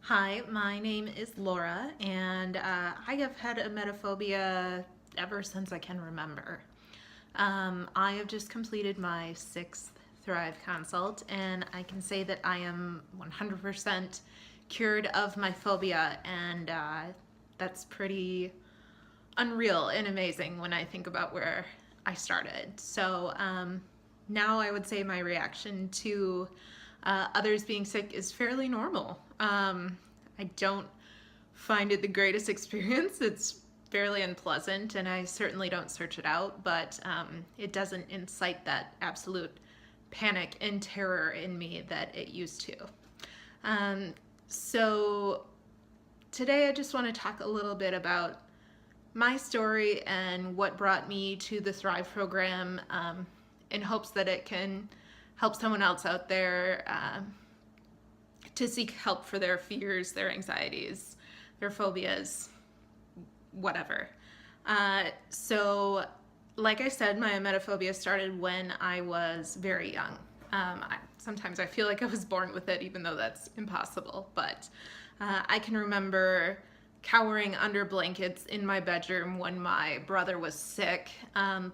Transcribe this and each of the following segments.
Hi, my name is Laura, and I have had emetophobia ever since I can remember. I have just completed my sixth Thrive consult, and I can say that I am 100% cured of my phobia, and that's pretty unreal and amazing when I think about where I started. Now I would say my reaction to others being sick is fairly normal. I don't find it the greatest experience. It's fairly unpleasant, and I certainly don't search it out, but it doesn't incite that absolute panic and terror in me that it used to. Um, so today I just want to talk a little bit about my story and what brought me to the Thrive program, in hopes that it can help someone else out there to seek help for their fears, their anxieties, their phobias, whatever. So, like I said, my emetophobia started when I was very young. Sometimes I feel like I was born with it, even though that's impossible. But I can remember cowering under blankets in my bedroom when my brother was sick,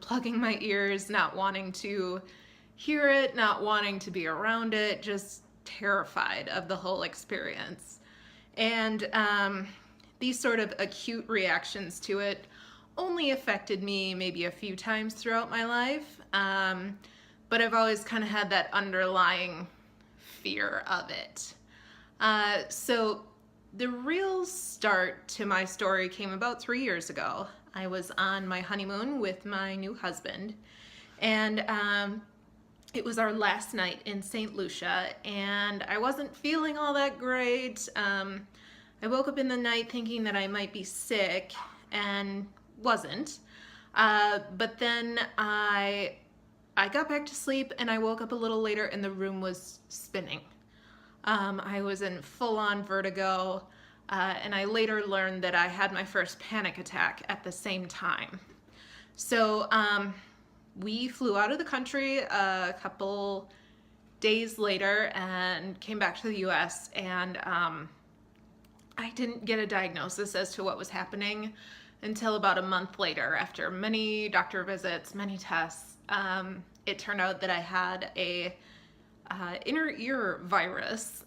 plugging my ears, not wanting to hear it, not wanting to be around it, just terrified of the whole experience. And these sort of acute reactions to it only affected me maybe a few times throughout my life, but I've always kind of had that underlying fear of it. So the real start to my story came about 3 years ago. I was on my honeymoon with my new husband, and it was our last night in St. Lucia, and I wasn't feeling all that great. I woke up in the night thinking that I might be sick, and wasn't. But then I got back to sleep, and I woke up a little later, and the room was spinning. I was in full-on vertigo, and I later learned that I had my first panic attack at the same time. So we flew out of the country a couple days later and came back to the US, and I didn't get a diagnosis as to what was happening until about a month later, after many doctor visits, many tests. It turned out that I had a inner ear virus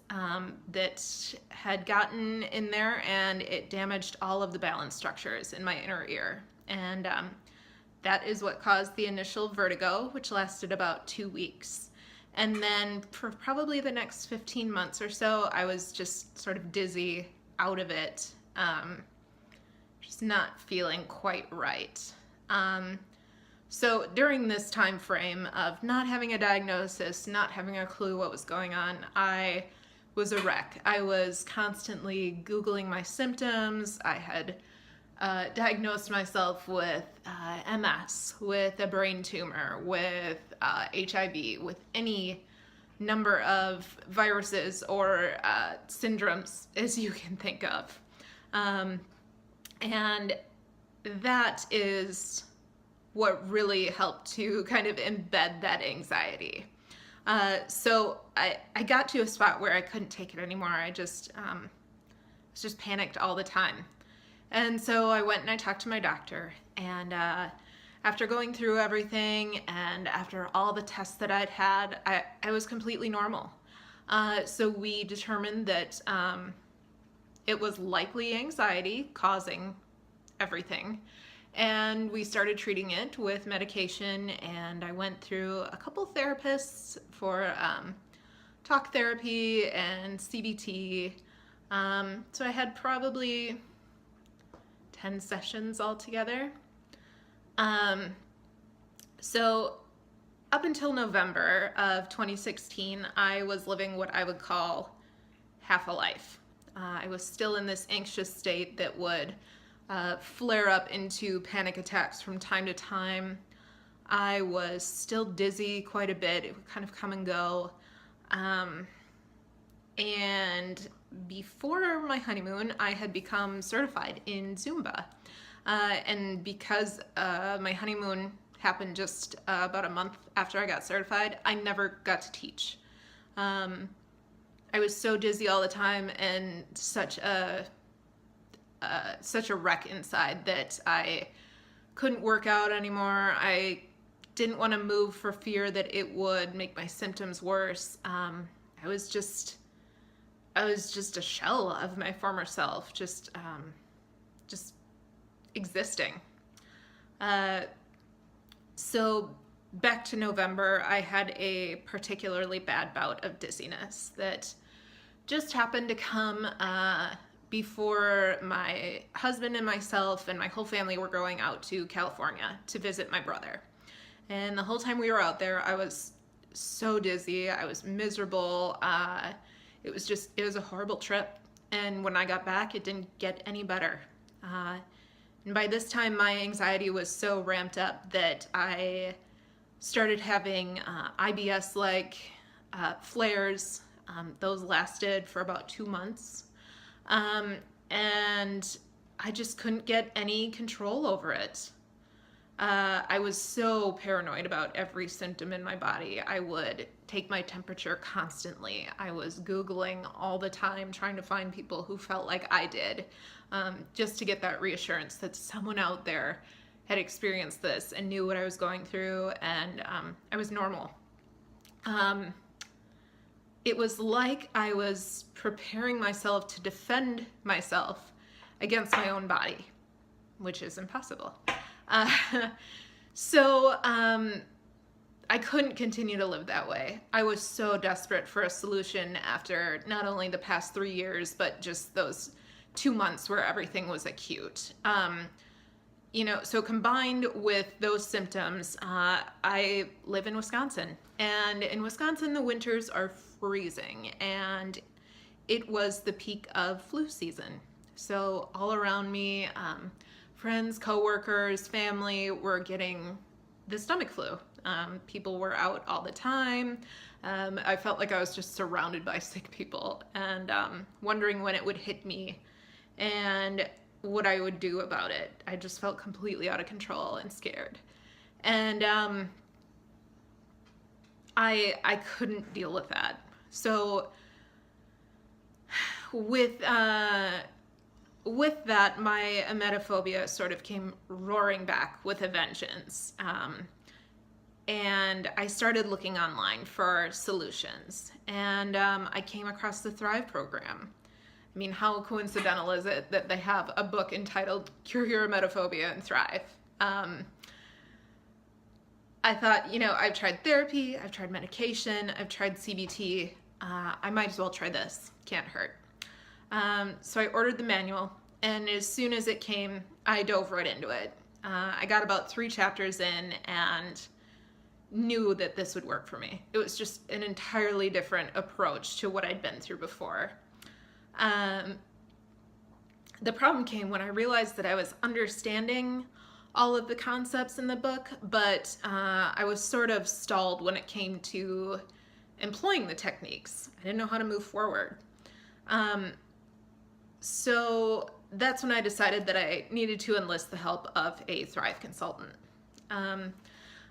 that had gotten in there, and it damaged all of the balance structures in my inner ear. And that is what caused the initial vertigo, which lasted about 2 weeks. And then for probably the next 15 months or so, I was just sort of dizzy, out of it, just not feeling quite right. So during this time frame of not having a diagnosis, not having a clue what was going on, I was a wreck. I was constantly Googling my symptoms. I had diagnosed myself with MS, with a brain tumor, with HIV, with any number of viruses or syndromes as you can think of. And that is what really helped to kind of embed that anxiety. So I got to a spot where I couldn't take it anymore. I just was just panicked all the time. And so I went and I talked to my doctor, and after going through everything and after all the tests that I'd had, I was completely normal. So we determined that it was likely anxiety causing everything. And we started treating it with medication, and I went through a couple therapists for talk therapy and CBT. So I had probably 10 sessions altogether. So up until November of 2016, I was living what I would call half a life. I was still in this anxious state that would flare up into panic attacks from time to time. I was still dizzy quite a bit. It would kind of come and go. And before my honeymoon, I had become certified in Zumba. And because my honeymoon happened just about a month after I got certified, I never got to teach. I was so dizzy all the time and such a wreck inside that I couldn't work out anymore. I didn't want to move for fear that it would make my symptoms worse. I was just a shell of my former self, just existing. So back to November, I had a particularly bad bout of dizziness that just happened to come before my husband and myself and my whole family were going out to California to visit my brother. And the whole time we were out there, I was so dizzy. I was miserable. It was a horrible trip. And when I got back, it didn't get any better. And by this time, my anxiety was so ramped up that I started having IBS-like flares. Those lasted for about 2 months. And I just couldn't get any control over it. I was so paranoid about every symptom in my body. I would take my temperature constantly. I was Googling all the time, trying to find people who felt like I did, just to get that reassurance that someone out there had experienced this and knew what I was going through, and I was normal. It was like I was preparing myself to defend myself against my own body, which is impossible. So I couldn't continue to live that way. I was so desperate for a solution after not only the past 3 years, but just those 2 months where everything was acute. So combined with those symptoms, I live in Wisconsin, and in Wisconsin, the winters are freezing, and it was the peak of flu season. So all around me, friends, coworkers, family were getting the stomach flu. People were out all the time. I felt like I was just surrounded by sick people, and wondering when it would hit me and what I would do about it. I just felt completely out of control and scared. And I couldn't deal with that. So with that, my emetophobia sort of came roaring back with a vengeance. And I started looking online for solutions. And I came across the Thrive program. I mean, how coincidental is it that they have a book entitled Cure Your Emetophobia and Thrive? I thought, I've tried therapy, I've tried medication, I've tried CBT. I might as well try this. Can't hurt. So I ordered the manual, and as soon as it came, I dove right into it. I got about 3 chapters in and knew that this would work for me. It was just an entirely different approach to what I'd been through before. The problem came when I realized that I was understanding all of the concepts in the book, but I was sort of stalled when it came to employing the techniques. I didn't know how to move forward. So that's when I decided that I needed to enlist the help of a Thrive consultant. I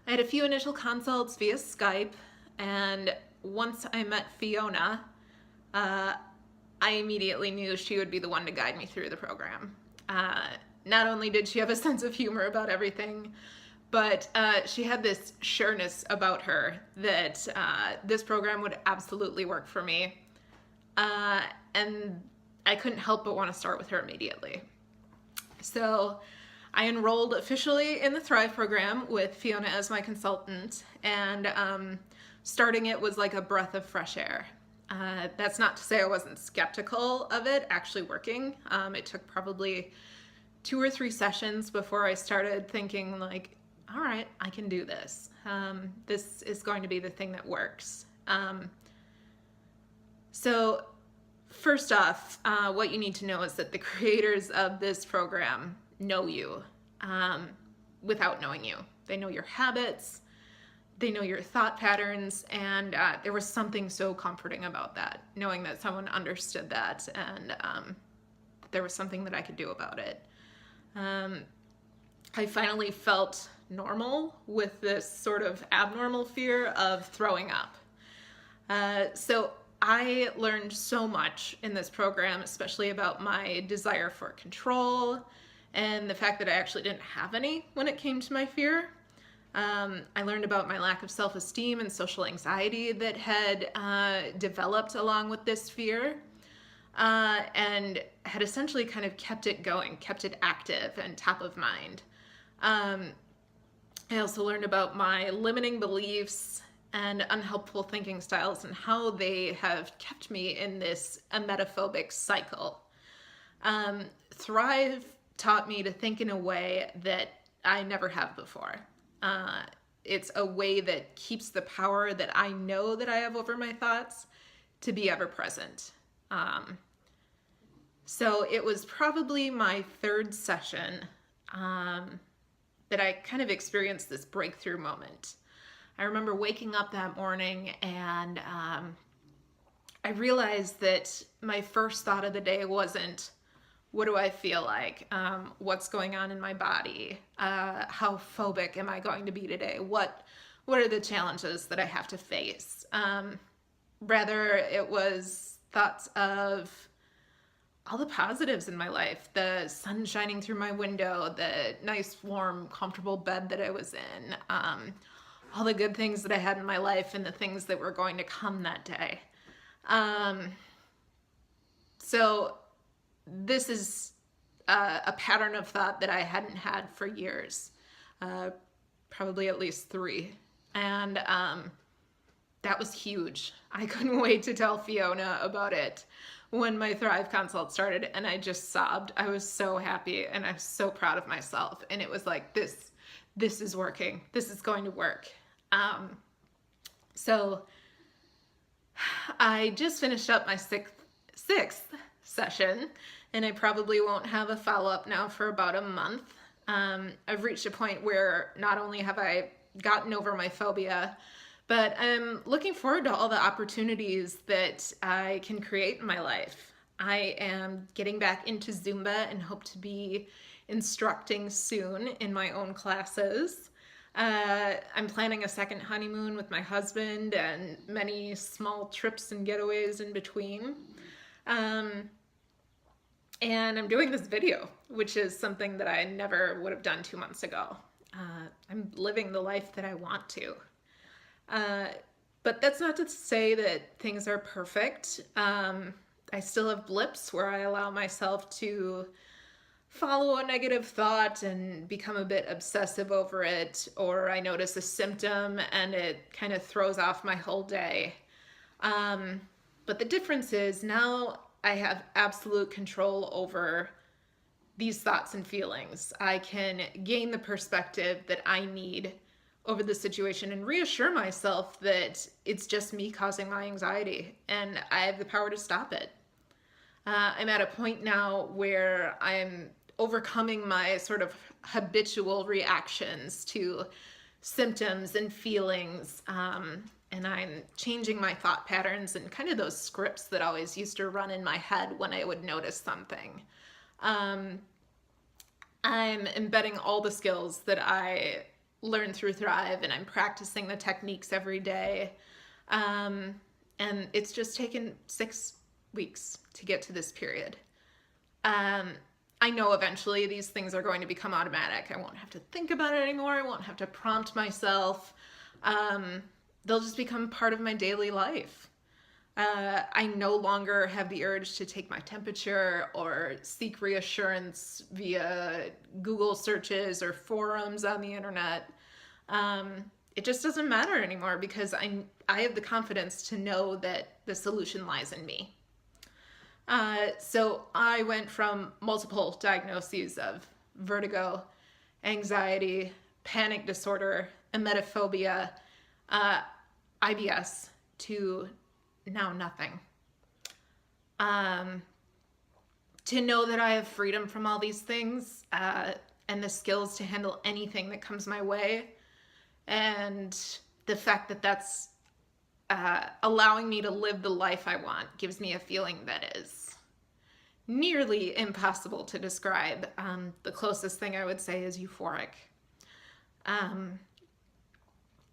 had a few initial consults via Skype, and once I met Fiona, I immediately knew she would be the one to guide me through the program. Not only did she have a sense of humor about everything, but she had this sureness about her that this program would absolutely work for me. And I couldn't help but want to start with her immediately. So I enrolled officially in the Thrive program with Fiona as my consultant, and starting it was like a breath of fresh air. That's not to say I wasn't skeptical of it actually working. It took probably 2 or 3 sessions before I started thinking like, all right, I can do this. This is going to be the thing that works. So first off, what you need to know is that the creators of this program know you without knowing you. They know your habits, they know your thought patterns, and there was something so comforting about that, knowing that someone understood that and there was something that I could do about it. I finally felt normal with this sort of abnormal fear of throwing up. So I learned so much in this program, especially about my desire for control and the fact that I actually didn't have any when it came to my fear. I learned about my lack of self-esteem and social anxiety that had developed along with this fear, and had essentially kind of kept it going, kept it active and top of mind. I also learned about my limiting beliefs and unhelpful thinking styles and how they have kept me in this emetophobic cycle. Thrive taught me to think in a way that I never have before. It's a way that keeps the power that I know that I have over my thoughts to be ever present. So it was probably my third session that I kind of experienced this breakthrough moment. I remember waking up that morning and I realized that my first thought of the day wasn't, what do I feel like? What's going on in my body? How phobic am I going to be today? What are the challenges that I have to face? Rather, it was thoughts of all the positives in my life, the sun shining through my window, the nice, warm, comfortable bed that I was in, all the good things that I had in my life and the things that were going to come that day. So this is a pattern of thought that I hadn't had for years, probably at least 3. And that was huge. I couldn't wait to tell Fiona about it when my Thrive consult started, and I just sobbed. I was so happy and I'm so proud of myself. And it was like, this is working. This is going to work. So I just finished up my sixth session, and I probably won't have a follow-up now for about a month. I've reached a point where not only have I gotten over my phobia, but I'm looking forward to all the opportunities that I can create in my life. I am getting back into Zumba and hope to be instructing soon in my own classes. I'm planning a second honeymoon with my husband and many small trips and getaways in between. And I'm doing this video, which is something that I never would have done 2 months ago. I'm living the life that I want to. But that's not to say that things are perfect. I still have blips where I allow myself to follow a negative thought and become a bit obsessive over it, or I notice a symptom and it kind of throws off my whole day. But the difference is now I have absolute control over these thoughts and feelings. I can gain the perspective that I need over the situation and reassure myself that it's just me causing my anxiety and I have the power to stop it. I'm at a point now where I'm overcoming my sort of habitual reactions to symptoms and feelings, and I'm changing my thought patterns and kind of those scripts that always used to run in my head when I would notice something. I'm embedding all the skills that I learned through Thrive, and I'm practicing the techniques every day. And it's just taken 6 weeks to get to this period. I know eventually these things are going to become automatic. I won't have to think about it anymore. I won't have to prompt myself. They'll just become part of my daily life. I no longer have the urge to take my temperature or seek reassurance via Google searches or forums on the internet. It just doesn't matter anymore because I have the confidence to know that the solution lies in me. So I went from multiple diagnoses of vertigo, anxiety, panic disorder, emetophobia, IBS to now nothing. To know that I have freedom from all these things and the skills to handle anything that comes my way, and the fact that that's allowing me to live the life I want gives me a feeling that is nearly impossible to describe. The closest thing I would say is euphoric.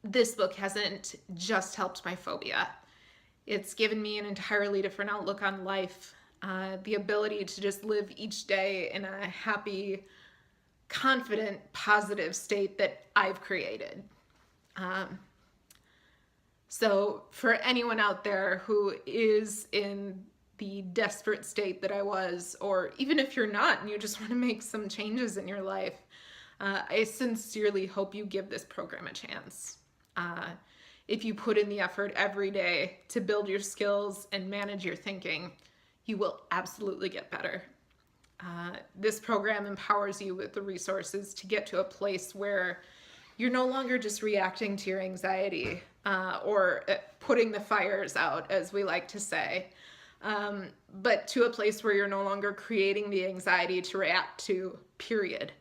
This book hasn't just helped my phobia. It's given me an entirely different outlook on life, the ability to just live each day in a happy, confident, positive state that I've created. So for anyone out there who is in the desperate state that I was, or even if you're not and you just want to make some changes in your life, I sincerely hope you give this program a chance. If you put in the effort every day to build your skills and manage your thinking, you will absolutely get better. This program empowers you with the resources to get to a place where you're no longer just reacting to your anxiety or putting the fires out, as we like to say, but to a place where you're no longer creating the anxiety to react to, period.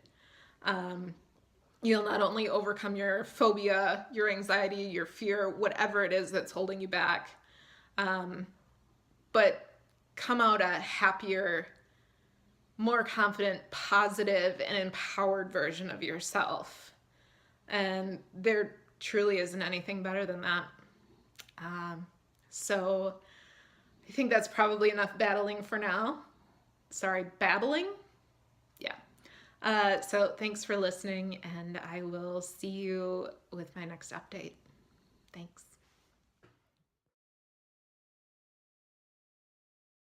You'll not only overcome your phobia, your anxiety, your fear, whatever it is that's holding you back, but come out a happier, more confident, positive, and empowered version of yourself. And there truly isn't anything better than that. So I think that's probably enough babbling for now. Sorry, babbling? Yeah. So thanks for listening, and I will see you with my next update. Thanks.